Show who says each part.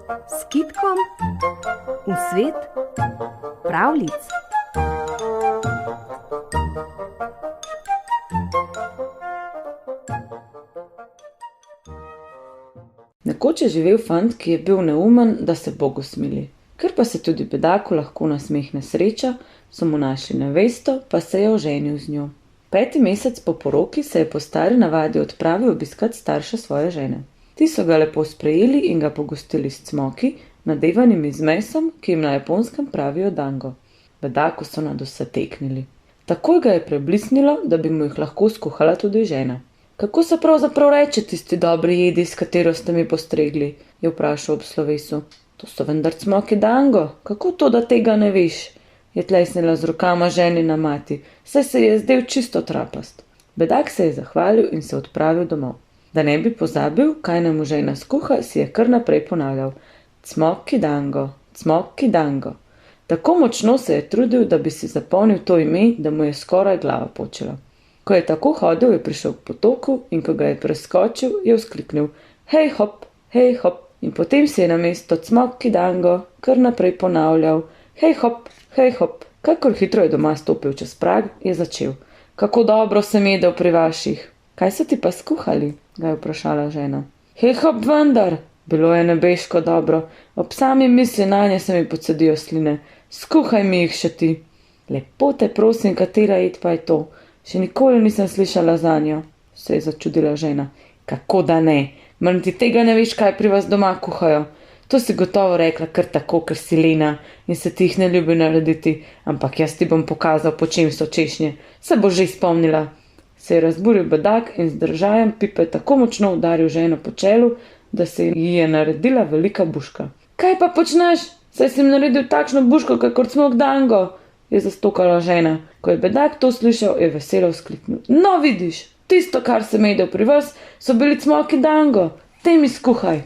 Speaker 1: s Kitkom v svet pravljic.
Speaker 2: Nekoč je živel fant, ki je bil neumen, da se Bogu smili. Ker pa se tudi bedaku lahko nasmehne sreča, so mu našli nevesto, pa se je oženil z njo. 5. mesec po poroki se je po stari navadi odpravil obiskat starše svoje žene. Ti so ga lepo sprejeli in ga pogostili s cmoki, nadevanimi z mesom, ki jim na Japonskem pravijo dango. Bedaku so nadvse teknili. Takoj ga je preblisnilo, da bi mu jih lahko skuhala tudi žena. Kako se pravzaprav reče tisti dobri jedi, s katero ste mi postregli? Je vprašal ob slovesu. To so vendar cmoki dango, kako to, da tega ne veš? Je tlesnila z rokama ženina mati, saj se je zdel čisto trapast. Bedak se je zahvalil in se odpravil domov. Da ne bi pozabil, kaj naj mu žena skuha, si je kar naprej ponavljal. Cmoki dango, cmoki dango. Tako močno se je trudil, da bi si zapomnil to ime, da mu je skoraj glava počela. Ko je tako hodil, je prišel k potoku in ko ga je preskočil, je vzkliknil hej hop, in potem si je namesto cmoki dango kar naprej ponavljal hej hop. Kakor hitro je doma stopil čez prag, je začel. Kako dobro sem jedel pri vaših. Kaj so ti pa skuhali? Ga je vprašala žena. Hej hop vendar, bilo je nebeško dobro, ob sami misli nanje se mi pocedijo sline. Skuhaj mi jih še ti. Lepo te prosim, katera jed pa je to? Še nikoli nisem slišala zanjo, se je začudila žena. Kako da ne? Mar ti tega ne veš, kaj pri vas doma kuhajo? To si gotovo rekla kar tako, ker si lena in se ti jih ne ljubi narediti, ampak jaz ti bom pokazal, po čem so češnje. Se bo že spomnila. Se je razburil bedak in z držajem pipe tako močno udaril ženo po čelu, da se ji je naredila velika buška. Kaj pa počneš? Saj si naredil takšno buško, kakor cmok dango, je zastokala žena. Ko je bedak to slišal, je veselo vzkliknil. No vidiš, tisto, kar sem jedel pri vas, so bili cmoki dango, te mi skuhaj.